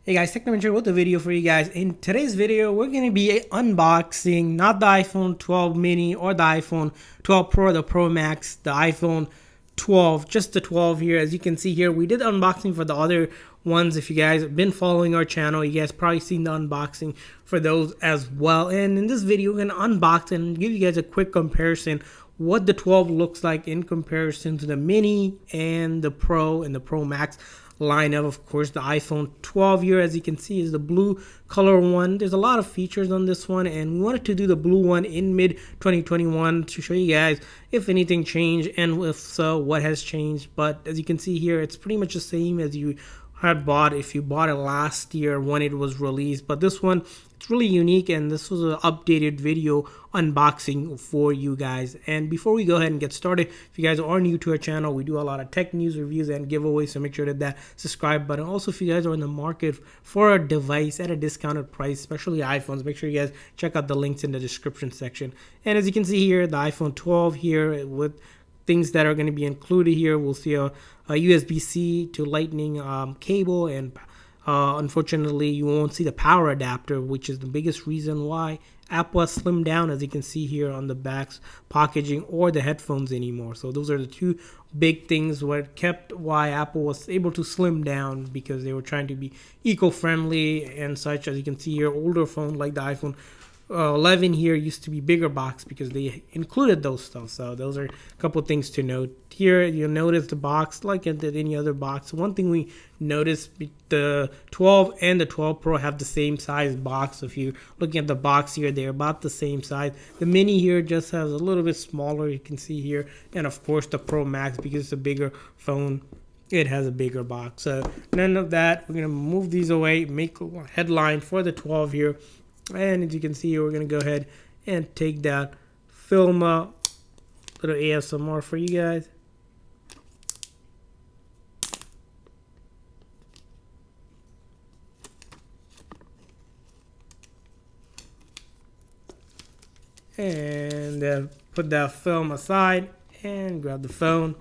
Hey guys, Technomentary with a video for you guys. In today's video, we're going to be unboxing not the iPhone 12 mini or the iPhone 12 Pro or the Pro Max, the iPhone 12, just the 12 here. As you can see here, we did unboxing for the other ones. If you guys have been following our channel, you guys probably seen the unboxing for those as well. And in this video, we're going to unbox and give you guys a quick comparison what the 12 looks like in comparison to the mini and the Pro and the Pro Max lineup. Of course, the iPhone 12 here, as you can see, is the blue color one. There's a lot of features on this one, and we wanted to do the blue one in mid 2021 to show you guys if anything changed, and if so, what has changed. But as you can see here, it's pretty much the same as you had bought if you bought it last year when it was released. But this one, it's really unique, and this was an updated video unboxing for you guys. And before we go ahead and get started, if you guys are new to our channel, we do a lot of tech news, reviews, and giveaways, so make sure to hit that subscribe button. Also, if you guys are in the market for a device at a discounted price, especially iPhones, make sure you guys check out the links in the description section. And as you can see here, the iPhone 12 here with things that are going to be included here. We'll see a USB-C to Lightning cable, and unfortunately you won't see the power adapter, which is the biggest reason why Apple has slimmed down, as you can see here on the back's packaging, or the headphones anymore. So those are the two big things what kept why Apple was able to slim down, because they were trying to be eco-friendly and such. As you can see here, older phone like the iPhone 11 here used to be bigger box because they included those stuff. So those are a couple things to note here. You'll notice the box like any other box. One thing we noticed, the 12 and the 12 Pro have the same size box. If you're looking at the box here, they're about the same size. The mini here just has a little bit smaller, you can see here. And of course the Pro Max, because it's a bigger phone, it has a bigger box. So none of that. We're going to move these away, make a headline for the 12 here. And as you can see, we're going to go ahead and take that film little ASMR for you guys. And then put that film aside and grab the phone.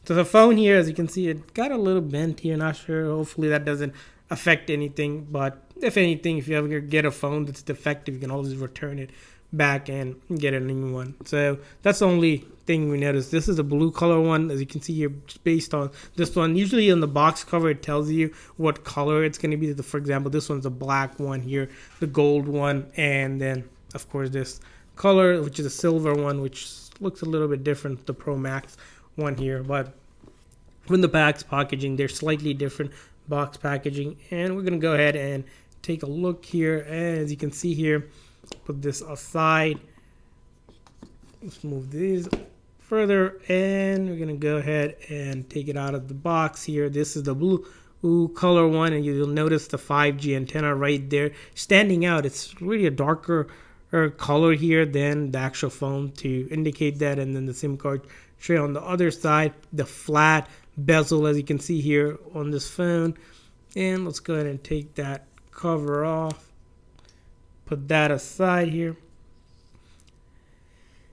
So the phone here, as you can see, it got a little bent here. Not sure. Hopefully that doesn't affect anything, but if anything, if you ever get a phone that's defective, you can always return it back and get a new one. So that's the only thing we noticed. This is a blue color one, as you can see here, based on this one. Usually on the box cover, it tells you what color it's going to be. For example, this one's a black one here, the gold one, and then of course this color, which is a silver one, which looks a little bit different, the Pro Max one here. But from the box packaging, they're slightly different box packaging. And we're going to go ahead and take a look here. And as you can see here, put this aside. Let's move these further, and we're going to go ahead and take it out of the box here. This is the blue color one, and you'll notice the 5G antenna right there standing out. It's really a darker color here than the actual phone to indicate that. And then the SIM card tray on the other side, the flat bezel, as you can see here on this phone. And let's go ahead and take that cover off, put that aside here,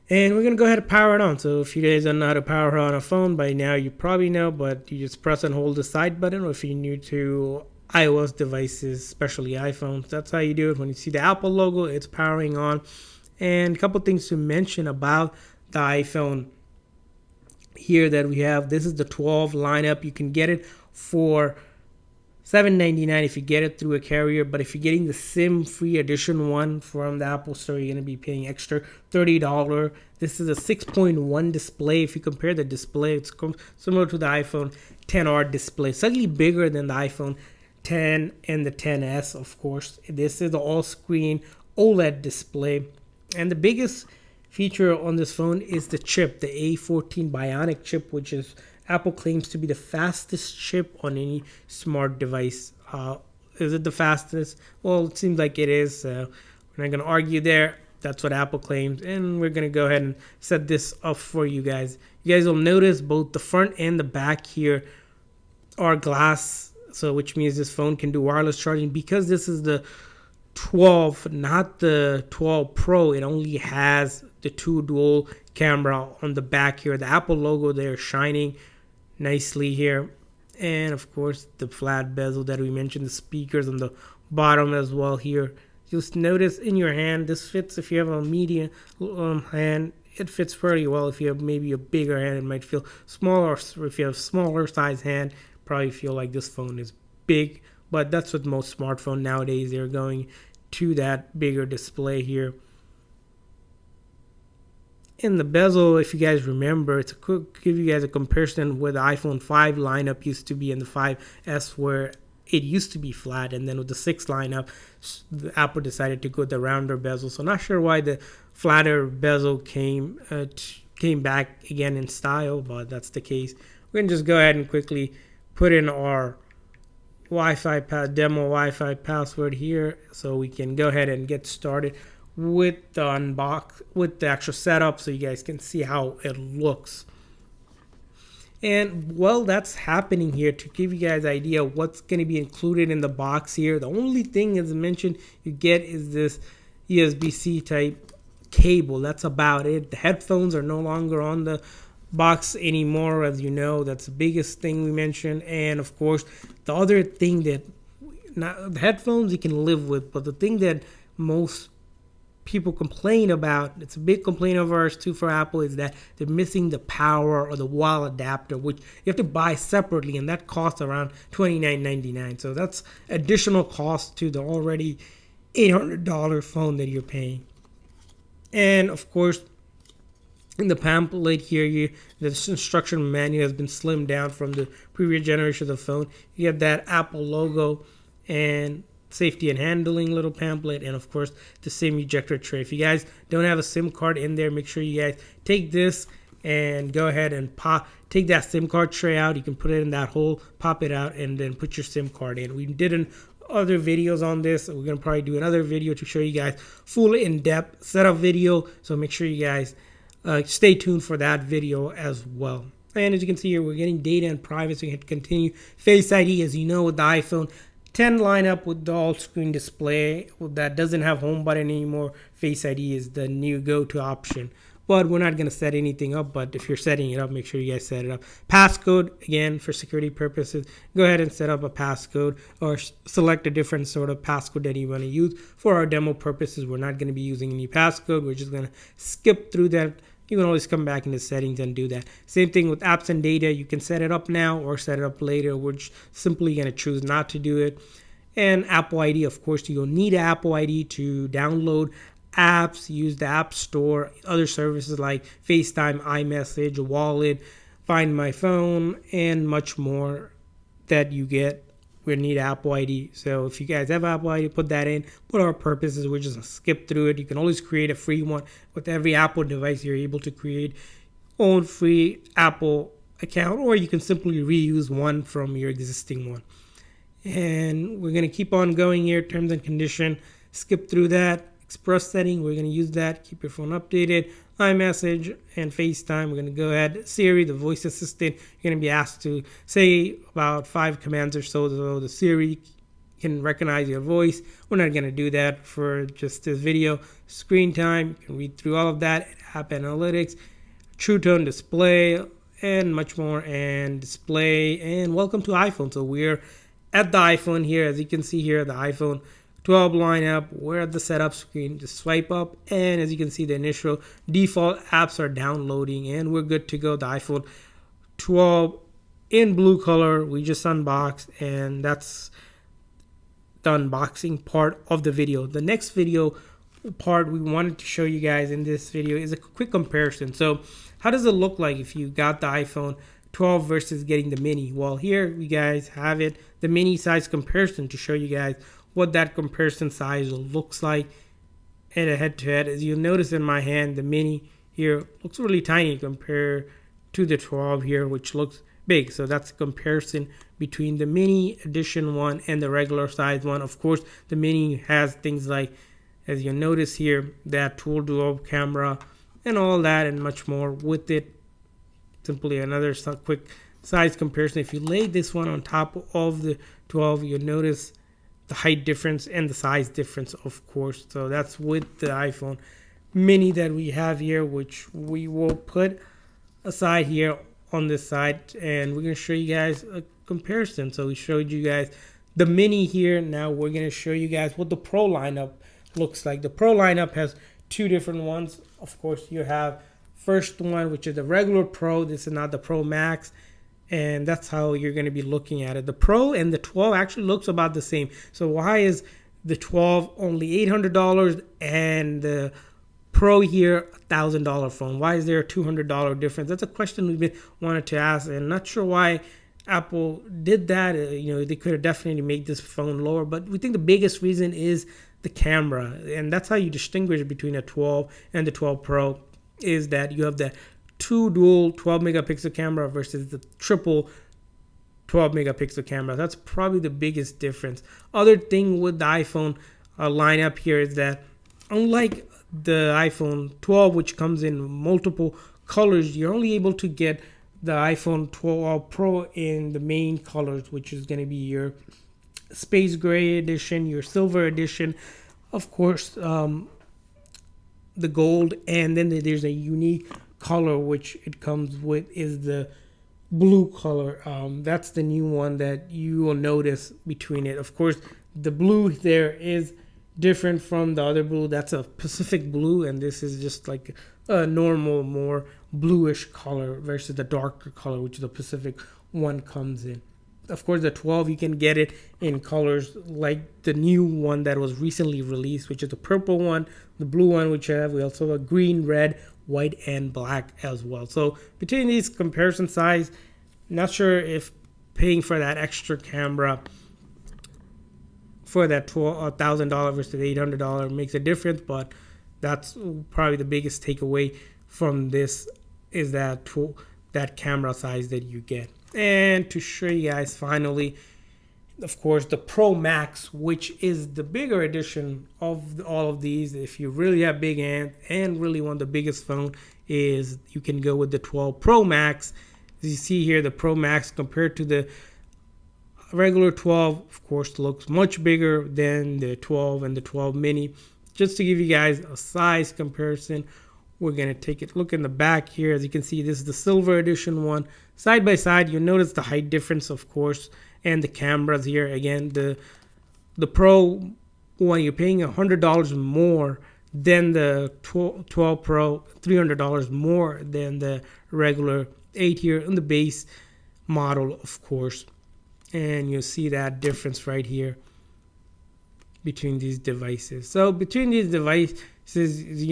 and we're gonna go ahead and power it on. So if you guys don't know how to power on a phone by now, you probably know, but you just press and hold the side button. Or if you're new to iOS devices, especially iPhones, that's how you do it. When you see the Apple logo, it's powering on. And a couple things to mention about the iPhone here that we have. This is the 12 lineup. You can get it for $7.99 if you get it through a carrier, but if you're getting the SIM-free edition one from the Apple Store, you're going to be paying extra $30. This is a 6.1 display. If you compare the display, it's similar to the iPhone XR display, slightly bigger than the iPhone 10 and the 10s, of course. This is the all-screen OLED display, and the biggest feature on this phone is the chip, the A14 Bionic chip, which is Apple claims to be the fastest chip on any smart device. Is it the fastest? Well, it seems like it is. So we're not going to argue there. That's what Apple claims. And we're going to go ahead and set this up for you guys. You guys will notice both the front and the back here are glass. So which means this phone can do wireless charging. Because this is the 12, not the 12 Pro, it only has the two dual camera on the back here. The Apple logo there shining nicely here. And of course the flat bezel that we mentioned, the speakers on the bottom as well here. Just notice in your hand, this fits if you have a medium hand. It fits pretty well. If you have maybe a bigger hand, it might feel smaller. If you have a smaller size hand, probably feel like this phone is big. But that's what most smartphones nowadays, they're going to that bigger display here. In the bezel, if you guys remember, it's a quick give you guys a comparison where the iPhone 5 lineup used to be and the 5S, where it used to be flat, and then with the 6 lineup, the Apple decided to go the rounder bezel. So not sure why the flatter bezel came back again in style, but that's the case. We're gonna just go ahead and quickly put in our demo Wi-Fi password here, so we can go ahead and get started with the actual setup, so you guys can see how it looks. And while that's happening here, to give you guys an idea what's going to be included in the box here, the only thing as mentioned you get is this USB-C type cable. That's about it. The headphones are no longer on the box anymore, as you know. That's the biggest thing we mentioned. And of course, the other thing that the headphones you can live with, but the thing that most people complain about, it's a big complaint of ours too for Apple, is that they're missing the power or the wall adapter, which you have to buy separately, and that costs around $29.99. So that's additional cost to the already $800 phone that you're paying. And of course, in the pamphlet here, the instruction manual has been slimmed down from the previous generation of the phone. You have that Apple logo and safety and handling little pamphlet, and of course the SIM ejector tray. If you guys don't have a SIM card in there, make sure you guys take this and go ahead and take that SIM card tray out. You can put it in that hole, pop it out, and then put your SIM card in. We did other videos on this. We're gonna probably do another video to show you guys full in-depth setup video, so make sure you guys stay tuned for that video as well. And as you can see here, we're getting data and privacy. We hit continue. Face ID, as you know, with the iPhone 10 lineup with the all-screen display that doesn't have home button anymore, Face ID is the new go-to option. But we're not going to set anything up, but if you're setting it up, make sure you guys set it up. Passcode, again, for security purposes, go ahead and set up a passcode or select a different sort of passcode that you want to use. For our demo purposes, we're not going to be using any passcode. We're just going to skip through that. You can always come back into settings and do that. Same thing with apps and data. You can set it up now or set it up later. We're just simply going to choose not to do it. And Apple ID, of course, you'll need Apple ID to download apps, use the App Store, other services like FaceTime, iMessage, Wallet, Find My Phone, and much more that you get. We need Apple ID. So if you guys have Apple ID, put that in. But our purposes, we're just going to skip through it. You can always create a free one. With every Apple device, you're able to create own free Apple account, or you can simply reuse one from your existing one. And we're going to keep on going here. Terms and condition. Skip through that. Express setting, we're going to use that. Keep your phone updated. iMessage and FaceTime, we're going to go ahead. Siri, the voice assistant, you're going to be asked to say about 5 commands or so the Siri can recognize your voice. We're not going to do that for just this video. Screen time, you can read through all of that. App analytics, True Tone display, and much more. And display, and welcome to iPhone. So we're at the iPhone here. As you can see here, the iPhone 12 lineup. We're at the setup screen. Just swipe up, and as you can see, the initial default apps are downloading, and we're good to go. The iPhone 12 in blue color we just unboxed, and that's the unboxing part of the video. The next video part we wanted to show you guys in this video is a quick comparison. So how does it look like if you got the iPhone 12 versus getting the mini? Well, here we guys have it, the mini size comparison, to show you guys what that comparison size looks like at a head-to-head. As you'll notice in my hand, the mini here looks really tiny compared to the 12 here, which looks big. So that's a comparison between the mini edition one and the regular size one. Of course, the mini has things like, as you'll notice here, that dual camera and all that and much more with it. Simply another quick size comparison. If you lay this one on top of the 12, you'll notice the height difference and the size difference, of course. So that's with the iPhone mini that we have here, which we will put aside here on this side, and we're going to show you guys a comparison. So we showed you guys the mini here. Now we're going to show you guys what the Pro lineup looks like. The Pro lineup has two different ones. Of course, you have first one, which is the regular Pro. This is not the Pro Max, and that's how you're going to be looking at it. The Pro and the 12 actually looks about the same. So why is the 12 only $800 and the Pro here $1,000 phone? Why is there a $200 difference? That's a question we've been wanted to ask, and not sure why Apple did that. They could have definitely made this phone lower, but we think the biggest reason is the camera, and that's how you distinguish between a 12 and the 12 Pro, is that you have the two dual 12 megapixel camera versus the triple 12 megapixel camera. That's probably the biggest difference. Other thing with the iPhone lineup here is that unlike the iPhone 12, which comes in multiple colors, you're only able to get the iPhone 12 Pro in the main colors, which is going to be your space gray edition, your silver edition, of course, the gold, and then there's a unique color which it comes with is the blue color. That's the new one that you will notice between it. Of course, the blue there is different from the other blue. That's a Pacific blue, and this is just like a normal, more bluish color versus the darker color, which the Pacific one comes in. Of course, the 12, you can get it in colors like the new one that was recently released, which is the purple one, the blue one, which we also have green, red, white, and black as well. So between these comparison size, not sure if paying for that extra camera for that $1,000 versus $800 makes a difference, but that's probably the biggest takeaway from this, is that that camera size that you get. And to show you guys finally, of course, the Pro Max, which is the bigger edition of all of these. If you really have big hands and really want the biggest phone, is you can go with the 12 Pro Max. As you see here, the Pro Max compared to the regular 12, of course, looks much bigger than the 12 and the 12 mini. Just to give you guys a size comparison, we're going to take a look in the back here. As you can see, this is the silver edition one. Side by side, you'll notice the height difference, of course, and the cameras here. Again, the Pro one, you're paying $100 more than the 12 Pro, $300 more than the regular 8 here in the base model, of course. And you'll see that difference right here between these devices. So between these devices,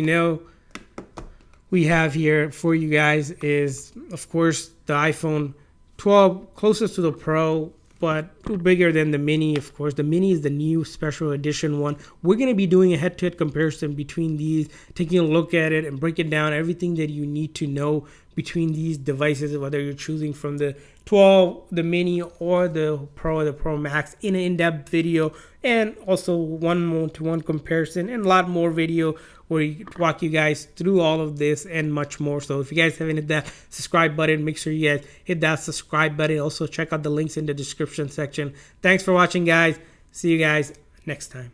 we have here for you guys is, of course, the iPhone 12 closest to the Pro, but bigger than the mini. Of course, the mini is the new special edition one. We're going to be doing a head-to-head comparison between these, taking a look at it and breaking down everything that you need to know between these devices, whether you're choosing from the 12, the mini, or the Pro or the Pro Max, in an in-depth video, and also one-to-one comparison and a lot more video where we walk you guys through all of this and much more. So if you guys haven't hit that subscribe button, make sure you guys hit that subscribe button. Also check out the links in the description section. Thanks for watching, guys. See you guys next time.